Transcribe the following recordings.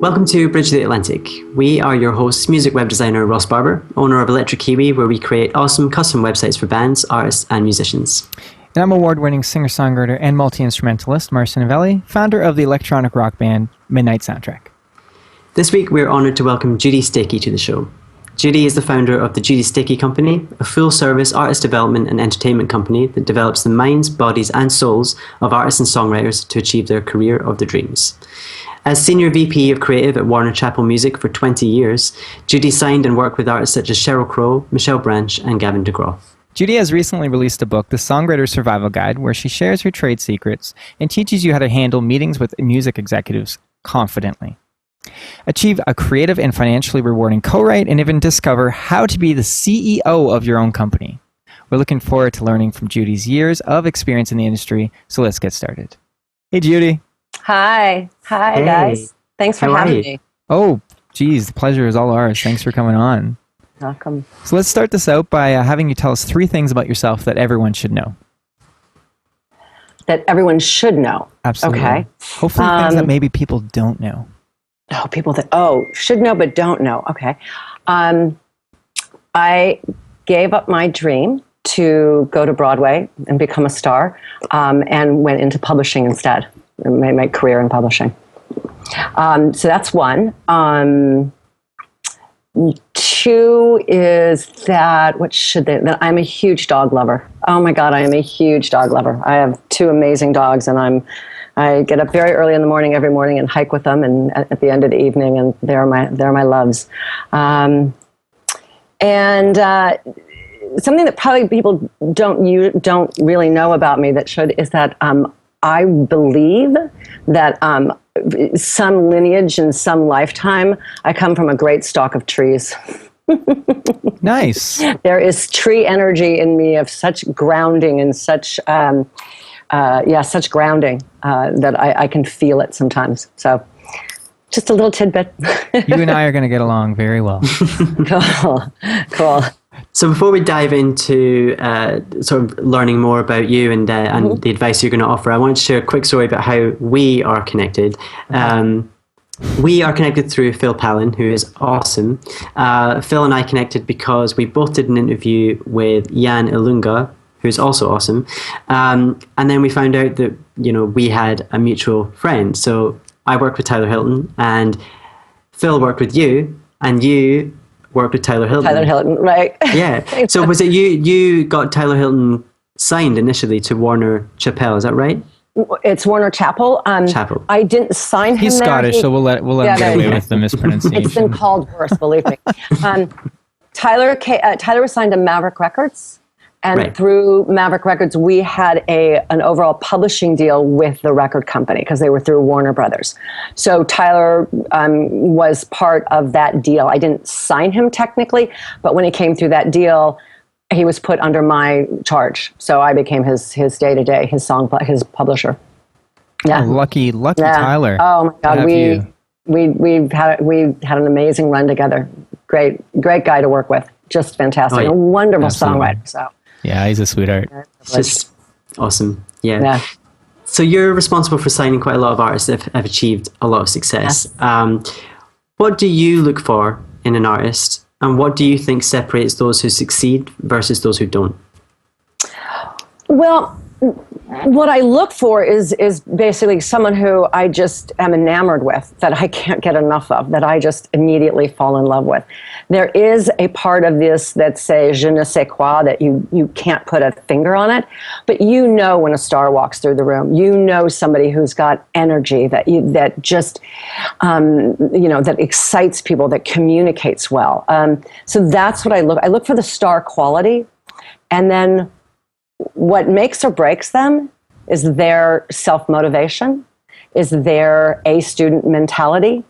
Welcome to Bridge the Atlantic. We are your hosts, music web designer Ross Barber, owner of Electric Kiwi, where we create awesome custom websites for bands, artists, and musicians. And I'm award-winning singer-songwriter and multi-instrumentalist Marcin Novelli, founder of the electronic rock band Midnight Soundtrack. This week, we're honoured to welcome Judy Stakee to the show. Judy is the founder of the Judy Stakee Company, a full-service artist development and entertainment company that develops the minds, bodies, and souls of artists and songwriters to achieve their career of their dreams. As Senior VP of Creative at Warner Chappell Music for 20 years, Judy signed and worked with artists such as Sheryl Crow, Branch and Gavin DeGraw. Judy has recently released a book, The Songwriter Survival Guide, where she shares her trade secrets and teaches you how to handle meetings with music executives confidently. Achieve a creative and financially rewarding co-write, and even discover how to be the CEO of your own company. We're looking forward to learning from Judy's years of experience in the industry, so let's get started. Hey, Judy. Hi, Hey. guys. Thanks for How are having you? me. Oh, geez, the pleasure is all ours. Thanks for coming on. Welcome. So let's start this out by having you tell us 3 things about yourself that everyone should know. That everyone should know. Absolutely. Okay. Hopefully things that maybe people don't know. People that should know but don't know. Okay. I gave up my dream to go to Broadway and become a star, and went into publishing instead. I made my career in publishing. So that's one. 2 is that that I'm a huge dog lover. Oh my God, I am a huge dog lover. I have 2 amazing dogs, and I get up very early in the morning every morning and hike with them, and at the end of the evening, and they're my loves. And something that probably people don't really know about me is that I believe that some lineage and some lifetime, I come from a great stock of trees. Nice. There is tree energy in me of such grounding and such such grounding that I can feel it sometimes. So just a little tidbit. You and I are going to get along very well. Cool. So before we dive into sort of learning more about you and the advice you're going to offer, I want to share a quick story about how we are connected. We are connected through Phil Palin, who is awesome. Phil and I connected because we both did an interview with Jan Ilunga, who's also awesome. And then we found out that, we had a mutual friend. So I worked with Tyler Hilton, and Phil worked with you, and you worked with Tyler Hilton. Tyler Hilton, right. Yeah. So was it you got Tyler Hilton signed initially to Warner Chappell, is that right? It's Warner Chappell. Chappell. I didn't sign him. He's Scottish, so we'll let him get away with the mispronunciation. It's been called worse, believe me. Tyler was signed to Maverick Records, and through Maverick Records, we had an overall publishing deal with the record company because they were through Warner Brothers. So Tyler was part of that deal. I didn't sign him technically, but when he came through that deal, he was put under my charge. So I became his day-to-day, his publisher. Yeah. Oh, lucky Tyler. Oh my God, we had an amazing run together. Great guy to work with. Just fantastic. A wonderful songwriter. So yeah, he's a sweetheart. It's just awesome. Yeah. So you're responsible for signing quite a lot of artists that have achieved a lot of success. Yes. What do you look for in an artist? And what do you think separates those who succeed versus those who don't? Well, what I look for is basically someone who I just am enamored with, that I can't get enough of, that I just immediately fall in love with. There is a part of this that's say je ne sais quoi, that you can't put a finger on it, but when a star walks through the room, somebody who's got energy that excites people, that communicates well. So that's what I look for, the star quality, and then what makes or breaks them is their self-motivation, is their A-student mentality,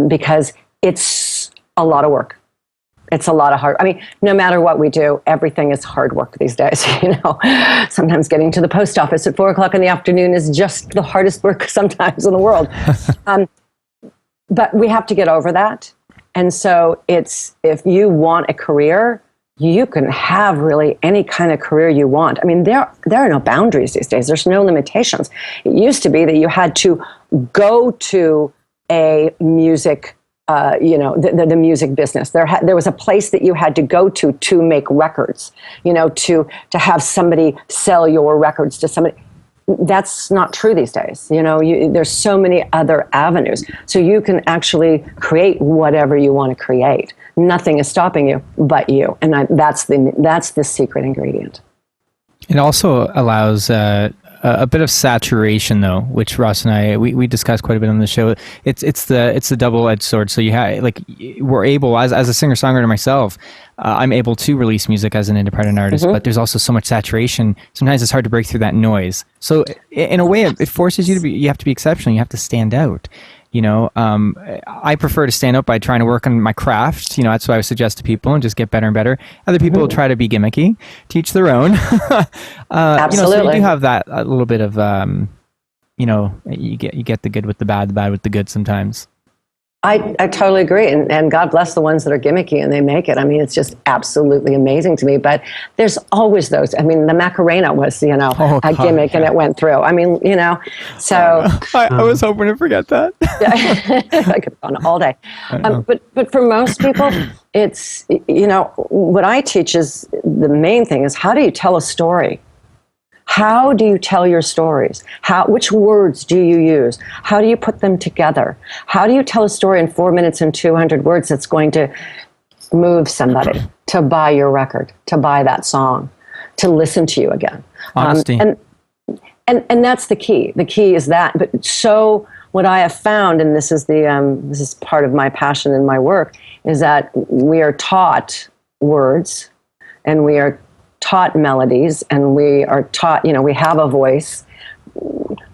because it's a lot of work. It's a lot of hard. No matter what we do, everything is hard work these days. Sometimes getting to the post office at 4:00 in the afternoon is just the hardest work sometimes in the world. But we have to get over that. And so if you want a career, you can have really any kind of career you want. There are no boundaries these days. There's no limitations. It used to be that you had to go to a music, the music business. There was a place that you had to go to make records, to have somebody sell your records to somebody. That's not true these days. There's so many other avenues. So you can actually create whatever you want to create. Nothing is stopping you but you. And that's the secret ingredient. It also allows a bit of saturation, though, which Ross and I we discussed quite a bit on the show. It's the double-edged sword. So we're able, as a singer-songwriter myself, I'm able to release music as an independent artist, but there's also so much saturation. Sometimes it's hard to break through that noise. So in a way, it forces you have to be exceptional. You have to stand out. I prefer to stand out by trying to work on my craft. That's what I would suggest to people, and just get better and better. Other people try to be gimmicky, teach their own. Absolutely. So you do have that a little bit of, you get the good with the bad with the good sometimes. I totally agree. And God bless the ones that are gimmicky and they make it. I mean, it's just absolutely amazing to me. But there's always those. I mean, the Macarena was, a gimmick and it went through. I mean, so. I was hoping to forget that. I could go on all day. But for most people, it's, what I teach is the main thing is, how do you tell a story? How do you tell your stories? Which words do you use? How do you put them together? How do you tell a story in 4 minutes and 200 words that's going to move somebody to buy your record, to buy that song, to listen to you again? Honesty. And that's the key. The key is that. But so what I have found, and this is part of my passion in my work, is that we are taught words, and we are taught melodies, and we are taught, we have a voice,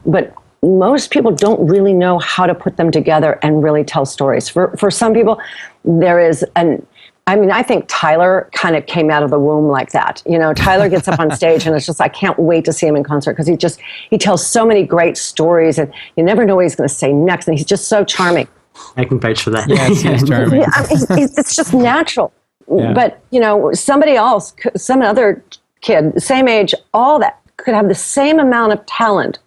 but most people don't really know how to put them together and really tell stories. For some people, there is I think Tyler kind of came out of the womb like that. Tyler gets up on stage and it's just, I can't wait to see him in concert, because he tells so many great stories, and you never know what he's going to say next, and he's just so charming. I can vouch for that. Yes, he's charming. It's just natural. Yeah. But, somebody else, some other kid, same age, all that, could have the same amount of talent.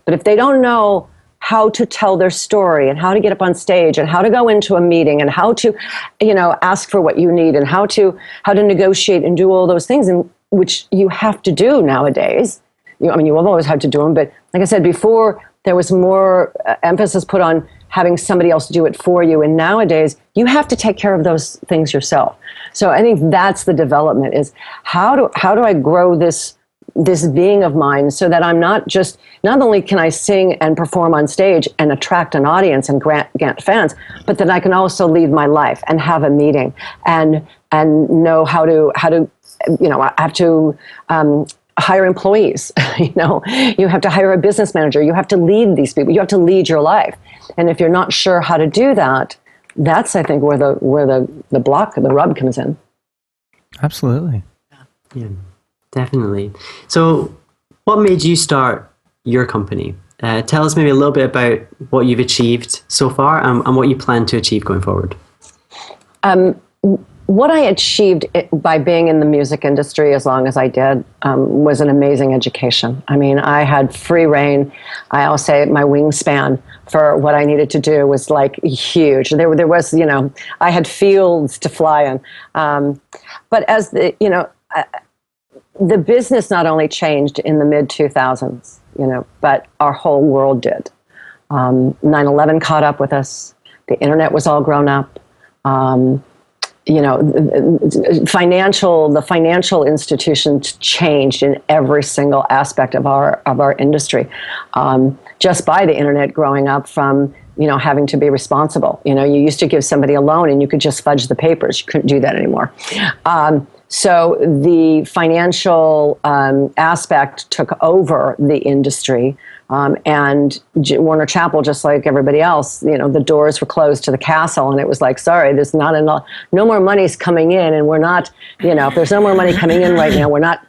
But if they don't know how to tell their story, and how to get up on stage, and how to go into a meeting, and how to, ask for what you need, and how to negotiate and do all those things, and which you have to do nowadays. You have always had to do them. But like I said before, there was more emphasis put on having somebody else do it for you. And nowadays, you have to take care of those things yourself. So I think that's the development, is how do I grow this being of mine, so that I'm not only can I sing and perform on stage and attract an audience and get fans, but that I can also lead my life and have a meeting and know how to I have to hire employees. You have to hire a business manager. You have to lead these people. You have to lead your life. And if you're not sure how to do that, that's, I think, where the rub comes in. Absolutely. Yeah, definitely. So what made you start your company? Tell us maybe a little bit about what you've achieved so far, and what you plan to achieve going forward. What I achieved by being in the music industry as long as I did was an amazing education. I mean, I had free reign. I'll say my wingspan for what I needed to do was like huge. There was, I had fields to fly in. But as the business not only changed in the mid-2000s, but our whole world did. 9/11 caught up with us. The internet was all grown up. The financial institutions changed in every single aspect of our industry, just by the internet growing up, from having to be responsible. You used to give somebody a loan and you could just fudge the papers. You couldn't do that anymore. So the financial aspect took over the industry. And Warner Chappell, just like everybody else, the doors were closed to the castle, and it was like, sorry, there's not enough, no more money's coming in, and we're not, if there's no more money coming in right now, we're not,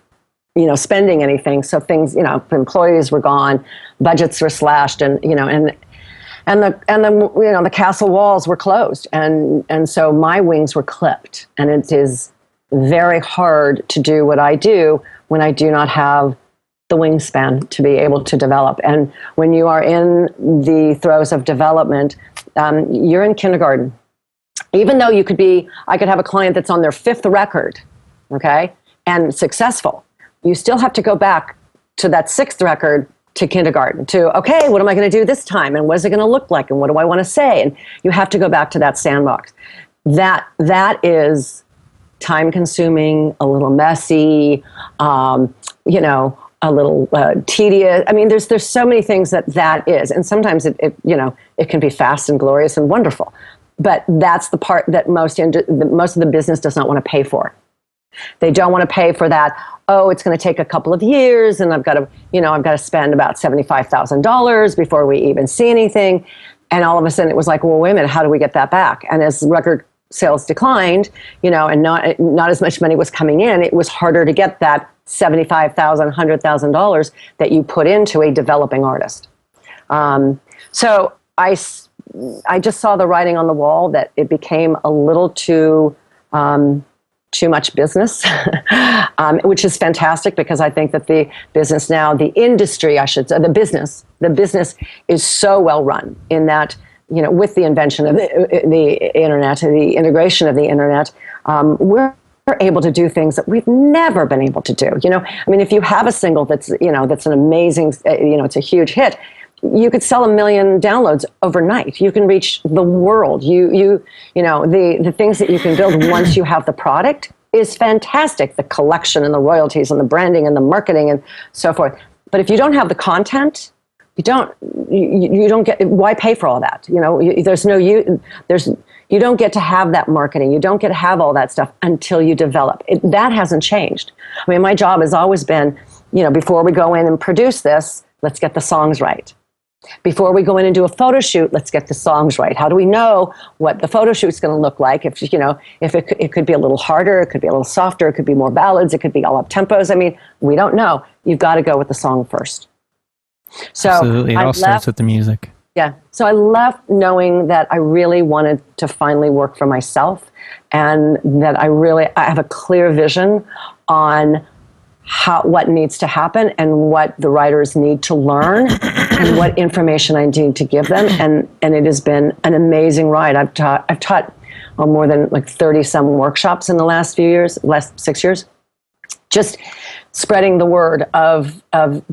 spending anything. So things, employees were gone, budgets were slashed, and the castle walls were closed, and so my wings were clipped, and it is very hard to do what I do when I do not have the wingspan to be able to develop. And when you are in the throes of development, you're in kindergarten. Even though I could have a client that's on their 5th record, okay, and successful, you still have to go back to that 6th record, to kindergarten, to, okay, what am I going to do this time? And what is it going to look like? And what do I want to say? And you have to go back to that sandbox. That is time consuming, a little messy, a little tedious. I mean, there's so many things that is. And sometimes it can be fast and glorious and wonderful. But that's the part that most of the business does not want to pay for. They don't want to pay for that. Oh, it's going to take a couple of years, and I've got to spend about $75,000 before we even see anything. And all of a sudden, it was like, well, wait a minute, how do we get that back? And as record sales declined, and not as much money was coming in, it was harder to get that $75,000, $100,000 that you put into a developing artist. So I just saw the writing on the wall that it became a little too much business, which is fantastic, because I think that the business now, the industry, I should say, the business is so well run in that, with the invention of the internet, the integration of the internet, we're able to do things that we've never been able to do. I mean, if you have a single that's an amazing, it's a huge hit, you could sell 1 million downloads overnight. You can reach the world. The things that you can build once you have the product is fantastic. The collection and the royalties and the branding and the marketing and so forth. But if you don't have the content, you don't get. Why pay for all that? You don't get to have that marketing. You don't get to have all that stuff until you develop. That hasn't changed. I mean, my job has always been, before we go in and produce this, let's get the songs right. Before we go in and do a photo shoot, let's get the songs right. How do we know what the photo shoot's going to look like? If it could be a little harder, it could be a little softer, it could be more ballads, it could be all up tempos. I mean, we don't know. You've got to go with the song first. So absolutely, it all starts with the music. Yeah. So I left knowing that I really wanted to finally work for myself, and that I have a clear vision on what needs to happen and what the writers need to learn and what information I need to give them. And it has been an amazing ride. I've taught more than 30 some workshops in the last 6 years, just spreading the word of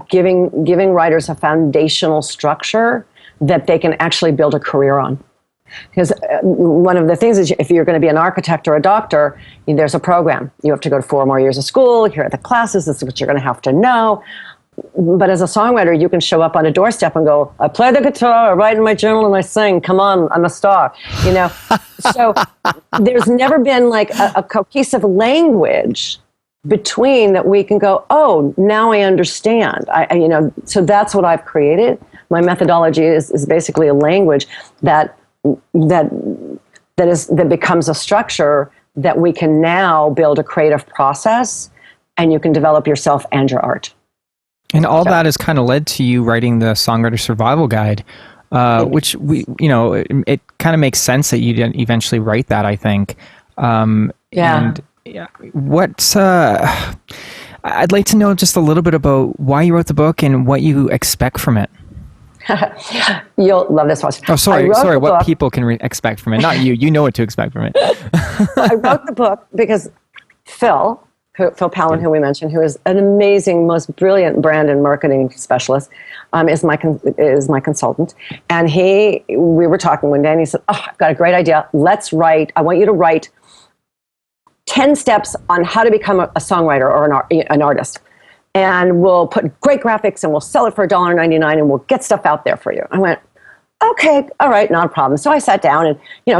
giving writers a foundational structure that they can actually build a career on. Because one of the things is, if you're going to be an architect or a doctor, there's a program. You have to go to 4 more years of school. Here are the classes. This is what you're going to have to know. But as a songwriter, you can show up on a doorstep and go, I play the guitar, I write in my journal, and I sing. Come on, I'm a star. So there's never been a cohesive language between that we can go, oh, now I understand. So that's what I've created. My methodology is basically a language that becomes a structure that we can now build a creative process, and you can develop yourself and your art. And all that has kind of led to you writing the Songwriter Survival Guide, which it kind of makes sense that you didn't eventually write that, I think. And I'd like to know just a little bit about why you wrote the book and what you expect from it. You'll love this one. Oh, sorry. What people can expect from it? Not you. You know what to expect from it. I wrote the book because Phil Pallen, who we mentioned, who is an amazing, most brilliant brand and marketing specialist, is my consultant. And we were talking one day, and he said, "Oh, I've got a great idea. Let's write. I want you to write 10 steps on how to become a songwriter or an artist. And we'll put great graphics, and we'll sell it for $1.99, and we'll get stuff out there for you." I went, okay, all right, not a problem. So I sat down and,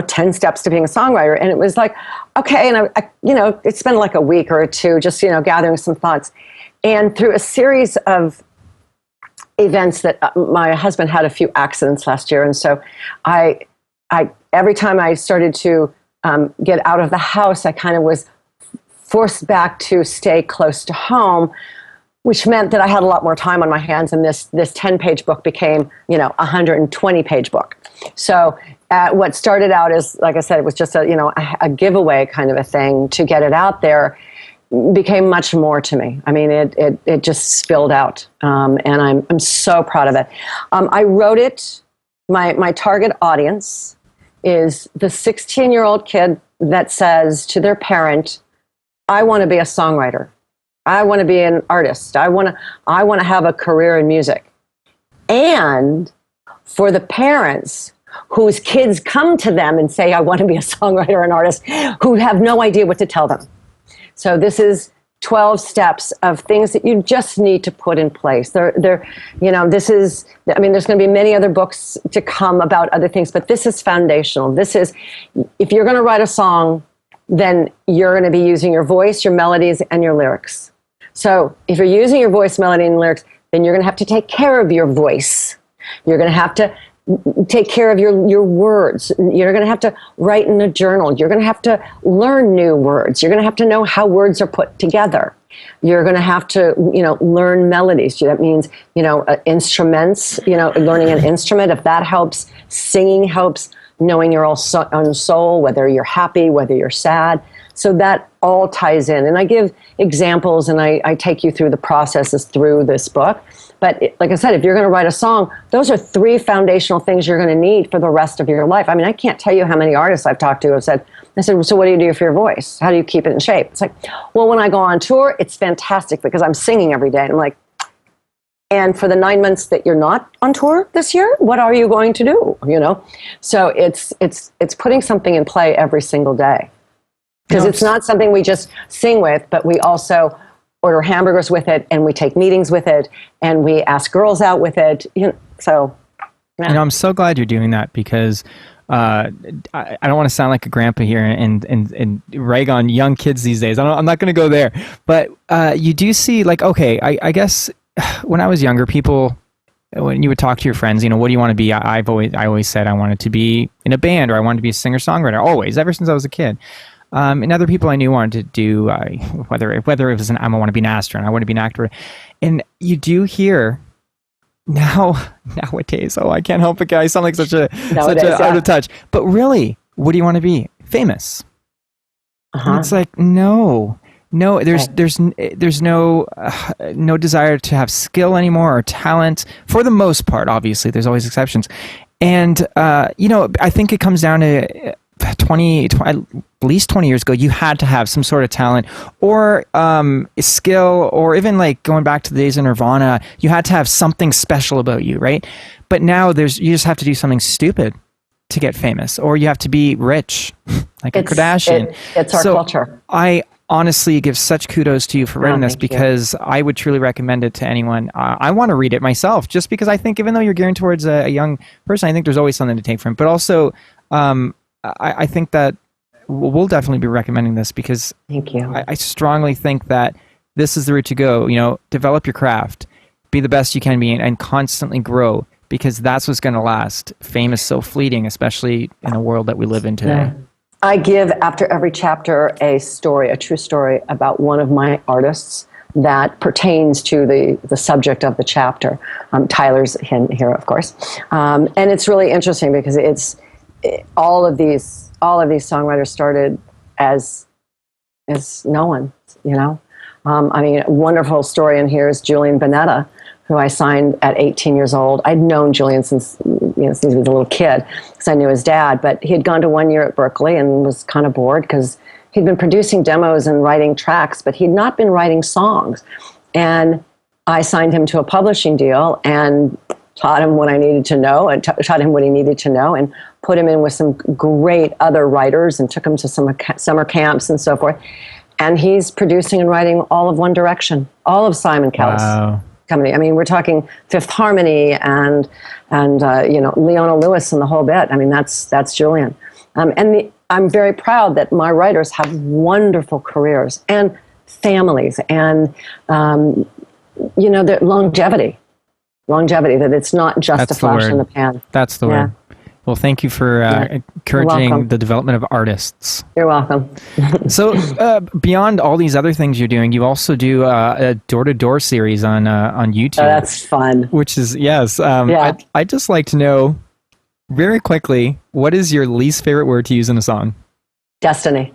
10 steps to being a songwriter. And it was like, okay. And it spent a week or two just, gathering some thoughts. And through a series of events that my husband had a few accidents last year. And so I every time I started to get out of the house, I kind of was forced back to stay close to home, which meant that I had a lot more time on my hands, and this 10-page book became, a 120-page book. So what started out as, like I said, it was just a giveaway kind of a thing to get it out there. became much more to me. I mean, it just spilled out, and I'm so proud of it. I wrote it. My target audience is the 16-year-old kid that says to their parent, "I want to be a songwriter. I want to be an artist. I want to have a career in music." And for the parents whose kids come to them and say, "I want to be a songwriter or an artist," who have no idea what to tell them. So this is 12 steps of things that you just need to put in place. This is, I mean, there's going to be many other books to come about other things, but this is foundational. This is, if you're going to write a song, then you're going to be using your voice, your melodies, and your lyrics. So if you're using your voice, melody, and lyrics, then you're going to have to take care of your voice. You're going to have to take care of your words. You're going to have to write in a journal. You're going to have to learn new words. You're going to have to know how words are put together. You're going to have to, learn melodies. That means, instruments, learning an instrument, if that helps. Singing helps. Knowing your own soul, whether you're happy, whether you're sad. So that all ties in. And I give examples and I take you through the processes through this book. But like I said, if you're going to write a song, those are 3 foundational things you're going to need for the rest of your life. I mean, I can't tell you how many artists I've talked to have said, so what do you do for your voice? How do you keep it in shape? It's like, well, when I go on tour, it's fantastic because I'm singing every day. And I'm like, and for the 9 months that you're not on tour this year, what are you going to do? So it's putting something in play every single day. Because it's not something we just sing with, but we also order hamburgers with it, and we take meetings with it, and we ask girls out with it. So, yeah. I'm so glad you're doing that because I don't want to sound like a grandpa here and rag on young kids these days. I'm not going to go there, but you do see, like, okay, I guess when I was younger, people, when you would talk to your friends, what do you want to be? I always said I wanted to be in a band, or I wanted to be a singer-songwriter, always, ever since I was a kid. And other people I knew wanted to do, whether it was I want to be an astronaut, I want to be an actor. And you do hear nowadays, I can't help it, guys. I sound like such a out of touch. But really, what do you want to be? Famous. Uh-huh. And it's like, no, there's no desire to have skill anymore or talent for the most part. Obviously, there's always exceptions. And, I think it comes down to 20, at least 20 years ago, you had to have some sort of talent or skill, or even like going back to the days of Nirvana, you had to have something special about you, right? But now you just have to do something stupid to get famous, or you have to be rich, like a Kardashian. It's our culture. I honestly give such kudos to you for writing this, because I would truly recommend it to anyone. I want to read it myself, just because I think even though you're gearing towards a young person, I think there's always something to take from it. But also, I think that we'll definitely be recommending this, because thank you. I strongly think that this is the route to go. Develop your craft, be the best you can be, and constantly grow, because that's what's going to last. Fame is so fleeting, especially in the world that we live in today. Yeah. I give, after every chapter, a true story about one of my artists that pertains to the subject of the chapter. Tyler's here, of course. And it's really interesting because all of these songwriters started as no one, a wonderful story in here is Julian Bonetta, who I signed at 18 years old. I'd known Julian since he was a little kid, because I knew his dad, but he had gone to 1 year at Berkeley and was kind of bored because he'd been producing demos and writing tracks, but he'd not been writing songs. And I signed him to a publishing deal and taught him what I needed to know, and taught him what he needed to know, and put him in with some great other writers and took him to some summer camps and so forth. And he's producing and writing all of One Direction, all of Simon Cowell's company. I mean, we're talking Fifth Harmony and Leona Lewis and the whole bit. I mean, that's Julian. I'm very proud that my writers have wonderful careers and families and, the longevity, that it's not just That's a flash in the pan. That's the word. Well, thank you for encouraging the development of artists. You're welcome. So beyond all these other things you're doing, you also do a door-to-door series on YouTube. Oh, that's fun. Which is, yes. I'd just like to know, very quickly, what is your least favorite word to use in a song? Destiny.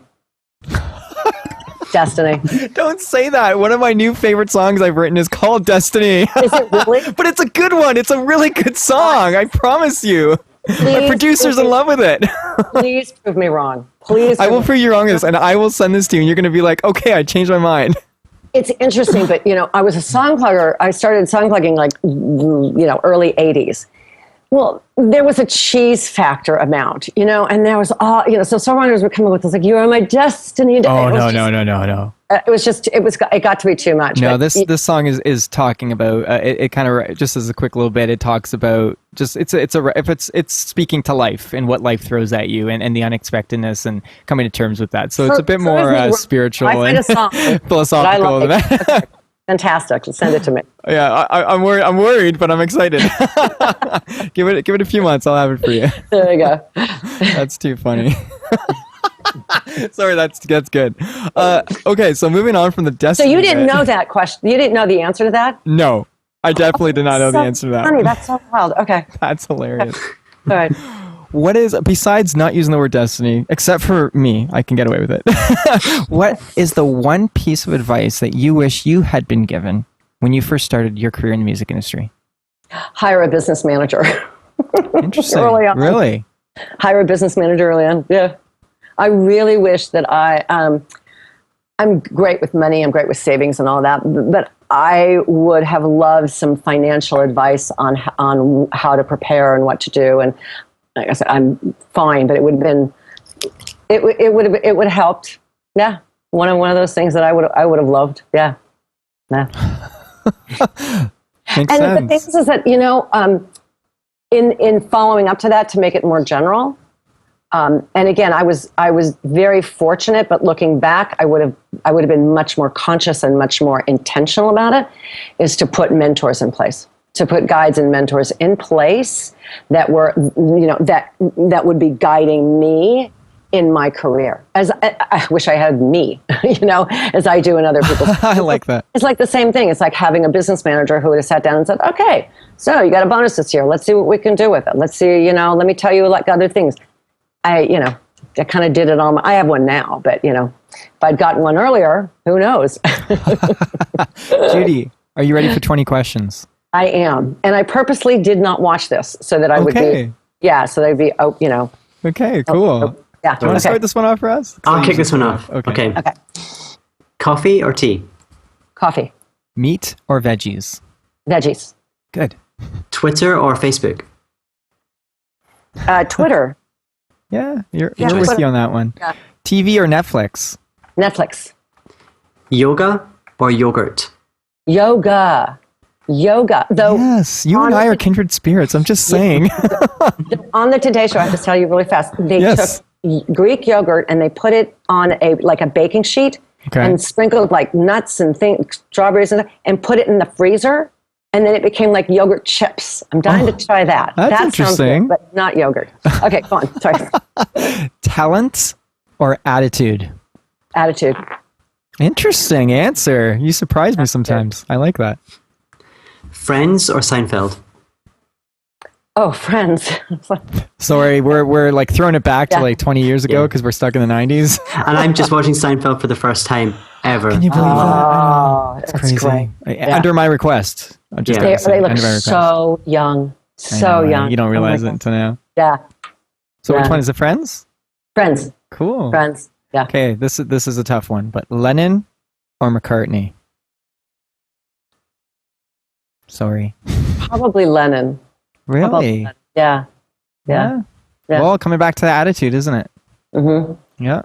Destiny. Don't say that. One of my new favorite songs I've written is called Destiny. Is it really? But it's a good one. It's a really good song. I promise you. My producer's in love with it. Please prove me wrong. Please. I will prove you wrong on this, and I will send this to you, and you're going to be like, okay, I changed my mind. It's interesting, but I was a song plugger. I started song plugging like early 80s. Well, there was a cheese factor amount, and there was all, so songwriters would come up with this like, "You are my destiny." Oh, no. It got to be too much. No, this song is talking about it kind of, just as a quick little bit, it talks about just it's speaking to life and what life throws at you and the unexpectedness and coming to terms with that. So it's a bit more spiritual and philosophical than that. Fantastic. Send it to me. Yeah, I'm worried, but I'm excited. Give it a few months. I'll have it for you. There you go. That's too funny. Sorry, that's good. Okay, so moving on from the Destiny. So you didn't know that question. You didn't know the answer to that? No, I definitely did not know the answer to that. Funny. That's so wild. Okay. That's hilarious. All right. What is, besides not using the word destiny, except for me, I can get away with it. What is the one piece of advice that you wish you had been given when you first started your career in the music industry? Hire a business manager. Interesting. Early on. Really? Hire a business manager early on. Yeah. I really wish that I'm great with money. I'm great with savings and all that, but I would have loved some financial advice on how to prepare and what to do. And like I said, I'm fine, but it would have been, it would have helped. Yeah. One of those things that I would have loved. Yeah. Yeah. Makes and sense. the thing is that, in following up to that, to make it more general, and again, I was very fortunate, but looking back, I would have been much more conscious and much more intentional about it, is to put mentors in place, to put guides and mentors in place that were, that would be guiding me in my career. As I wish I had me, as I do in other people's. I like that. It's like the same thing. It's like having a business manager who would have sat down and said, "Okay, so you got a bonus this year. Let's see what we can do with it. Let's see, let me tell you like other things." I kind of did it on I have one now, but if I'd gotten one earlier, who knows? Judy, are you ready for 20 questions? I am. And I purposely did not watch this so that I would be, so they'd be, Okay, cool. Yeah. Do you want to start this one off for us? I'll kick this one off. Okay. Coffee or tea? Coffee. Meat or veggies? Veggies. Good. Twitter or Facebook? Twitter. Yeah, you're with you on that one. Yeah. TV or Netflix? Netflix. Yoga or yogurt? Yoga. Though, yes, you and I are kindred spirits. I'm just saying. On the Today Show, I have to tell you really fast. They took Greek yogurt and they put it on a baking sheet and sprinkled like nuts and strawberries and put it in the freezer. And then it became like yogurt chips. I'm dying to try that. That's that interesting. Sounds good, but not yogurt. Okay, go on. Sorry. Talent or attitude? Attitude. Interesting answer. You surprise me sometimes. I like that. Friends or Seinfeld? Oh, Friends. Sorry, we're like throwing it back to like 20 years ago because we're stuck in the 90s. And I'm just watching Seinfeld for the first time ever. Can you believe that? Oh, that's crazy. great. Yeah. Under my request. I'm just they look so young. So young. You don't realize it until now. Yeah. So which one is it? Friends? Friends. Cool. Friends. Yeah. Okay, this is a tough one, but Lennon or McCartney? Sorry. Probably Lennon. Really? Yeah. Well, coming back to the attitude, isn't it? Mm-hmm. Yeah.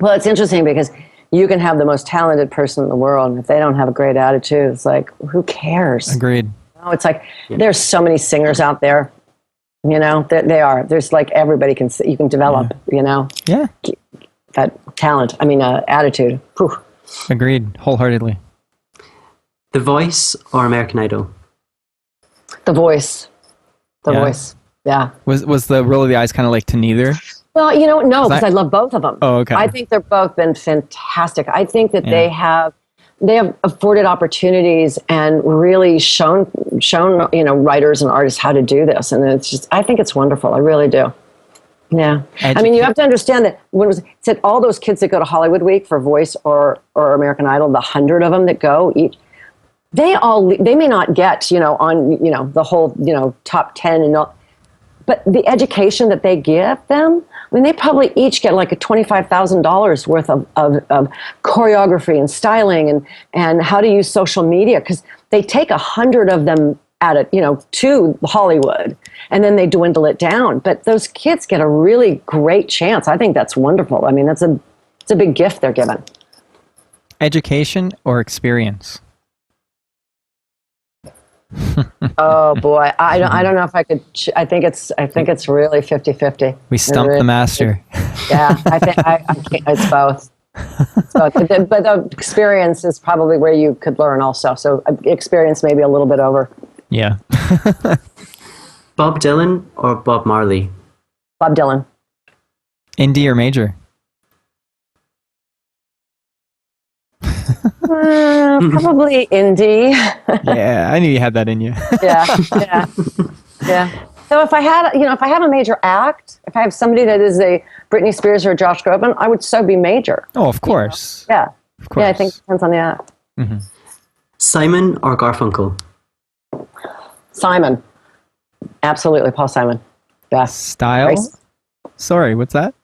Well, it's interesting because you can have the most talented person in the world, and if they don't have a great attitude, it's like, who cares? Agreed. It's like there's so many singers out there. They are. There's like everybody you can develop. Yeah. That talent. Attitude. Whew. Agreed. Wholeheartedly. The Voice or American Idol? The Voice. The Voice. Yeah. Was the Roll of the Eyes kind of like to neither? Well, no, because I love both of them. Oh, okay. I think they're both been fantastic. I think that they have afforded opportunities and really shown writers and artists how to do this, and it's just, I think it's wonderful. I really do. Yeah. I mean, you have to understand that when it said all those kids that go to Hollywood Week for Voice or American Idol, the 100 of them that go each, they may not get, on, the whole, top 10 and all, but the education that they give them, I mean, they probably each get like a $25,000 worth of choreography and styling and how to use social media, because they take 100 of them at it, to Hollywood, and then they dwindle it down. But those kids get a really great chance. I think that's wonderful. I mean, it's a big gift they're given. Education or experience? Oh boy, I don't know if I could. I think it's really 50-50. We stumped the master. Yeah, I think I can't, it's both. But the experience is probably where you could learn also. So experience maybe a little bit over. Yeah. Bob Dylan or Bob Marley? Bob Dylan. Indie or major? Probably indie. Yeah, I knew you had that in you. Yeah. So if I had, if I have a major act, if I have somebody that is a Britney Spears or a Josh Groban, I would so be major. Oh, of course. Yeah. Of course. Yeah, I think it depends on the act. Mm-hmm. Simon or Garfunkel? Simon. Absolutely, Paul Simon. Yeah. Style? Grace. Sorry, what's that?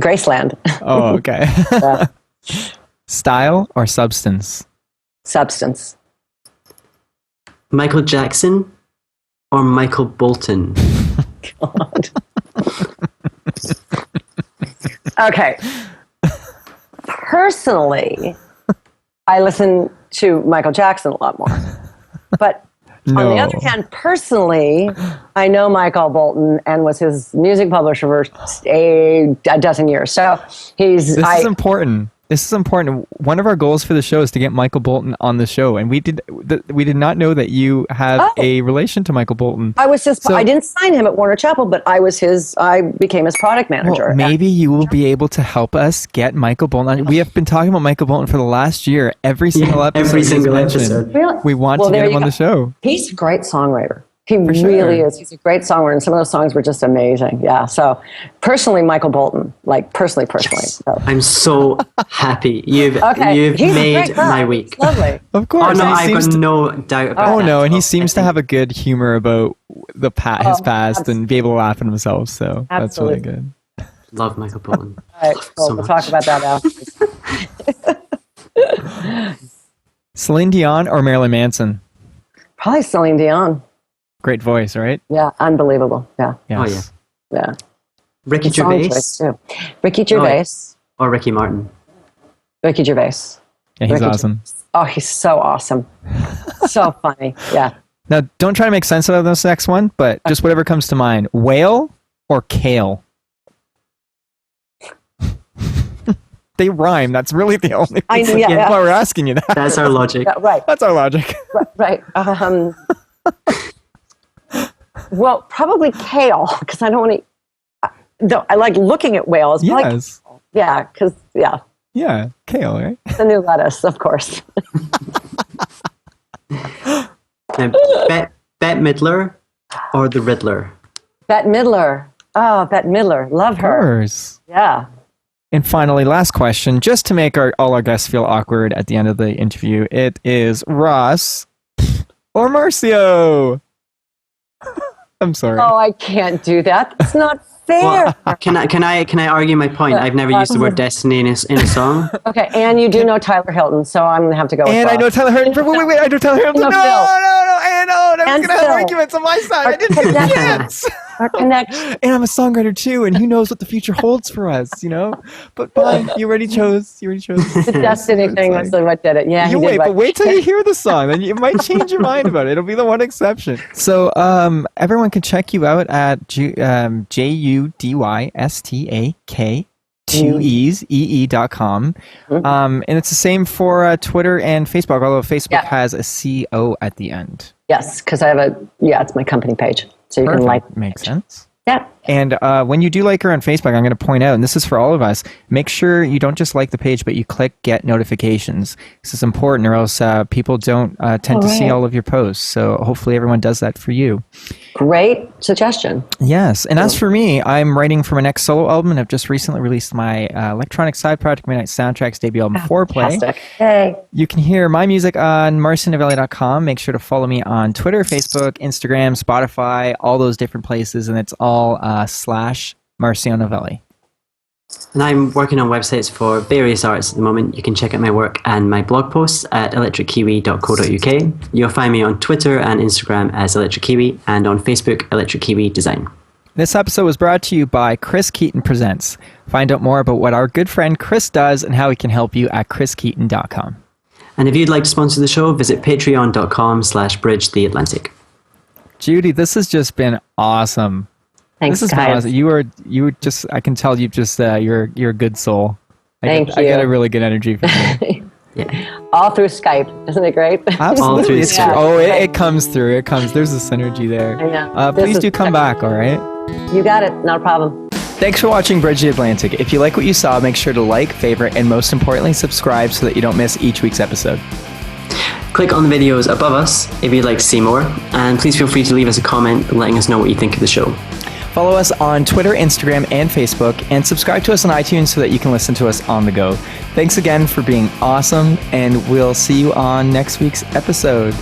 Graceland. Oh, okay. Yeah. Style or substance? Substance. Michael Jackson or Michael Bolton? God. Okay. Personally, I listen to Michael Jackson a lot more. But on the other hand, personally, I know Michael Bolton and was his music publisher for a dozen years. So This is important. This is important. One of our goals for the show is to get Michael Bolton on the show, and we did not know that you have a relation to Michael Bolton. I didn't sign him at Warner Chappell, but I became his product manager. Well, maybe you will be able to help us get Michael Bolton on. We have been talking about Michael Bolton for the last year. Every single episode. Every single episode. Really? We want to get him on the show. He's a great songwriter. He really is. He's a great songwriter, and some of those songs were just amazing. Yeah. So, personally, Michael Bolton, personally. Yes. So. I'm so happy. You've made my week. It's lovely. Of course. Oh no, I've got no doubt about that. Oh no, and he seems to have a good humor about his past and be able to laugh at himself. So absolutely. That's really good. Love Michael Bolton. All right, cool. So we'll much. talk about that after. Celine Dion or Marilyn Manson? Probably Celine Dion. Great voice, right? Yeah, unbelievable. Yeah. Yes. Oh yeah. Yeah. Ricky Good song Gervais choice, too. Ricky Gervais. or Ricky Martin? Ricky Gervais. Yeah, he's Ricky awesome. Gervais. Oh, he's so awesome. So funny. Yeah. Now, don't try to make sense of this next one, but just whatever comes to mind. Whale or kale? They rhyme. That's really the only reason why we're asking you that. That's our logic. Yeah, right. That's our logic. Right. Well, probably kale, because I don't want to. I like looking at whales. Yes. Yeah, because Yeah, kale, right? the new lettuce, of course. Now, Bette Midler or the Riddler? Bette Midler. Oh, Bette Midler. Love her. Of course. Yeah. And finally, last question, just to make all our guests feel awkward at the end of the interview. It is Ross or Marcio. I'm sorry. Oh, I can't do that. It's not fair. Well, can I argue my point? I've never used the word destiny in a song. Okay, and you do know Tyler Hilton, so I'm gonna have to go with And Ross. I know Tyler Hilton. Wait, I know Tyler Hilton. No, And no, and I was And going to have Phil. arguments on my side. I didn't get a chance. Our connection. And I'm a songwriter too, and who knows what the future holds for us, But fine, you already chose. The destiny thing was what did it. Yeah, Wait till you hear the song, then you might change your mind about it. It'll be the one exception. So, everyone can check you out at JUDYSTAK2EE.com. And it's the same for Twitter and Facebook, although Facebook has a CO at the end. Yes, because I have it's my company page, so you can Perfect. Makes sense. Yeah. And when you do like her on Facebook, I'm going to point out, and this is for all of us, make sure you don't just like the page, but you click get notifications. This is important, or else people don't tend to see all of your posts. So hopefully everyone does that for you. Great suggestion. Yes. And as for me, I'm writing for my next solo album, and I've just recently released my electronic side project, Midnight Soundtracks debut album, Foreplay. Fantastic. Hey. You can hear my music on marcianovelli.com. Make sure to follow me on Twitter, Facebook, Instagram, Spotify, all those different places, and it's all /Marcio Novelli. And I'm working on websites for various arts at the moment. You can check out my work and my blog posts at electrickiwi.co.uk. You'll find me on Twitter and Instagram as Electric Kiwi, and on Facebook, Electric Kiwi Design. This episode was brought to you by Chris Keaton Presents. Find out more about what our good friend Chris does and how he can help you at chriskeaton.com. And if you'd like to sponsor the show, visit patreon.com/bridgetheatlantic. Judy, this has just been awesome. Thanks, this has guys. been awesome. You were just, I can tell you've just, you're a good soul. Thank you. I get a really good energy from you. Yeah. All through Skype. Isn't it great? Absolutely. All through It's Skype. true. Oh, it comes through. It comes. There's a synergy there. I know. Please do come back, all right? You got it. Not a problem. Thanks for watching Bridge the Atlantic. If you like what you saw, make sure to like, favorite, and most importantly, subscribe so that you don't miss each week's episode. Click on the videos above us if you'd like to see more, and please feel free to leave us a comment letting us know what you think of the show. Follow us on Twitter, Instagram, and Facebook, and subscribe to us on iTunes so that you can listen to us on the go. Thanks again for being awesome, and we'll see you on next week's episode.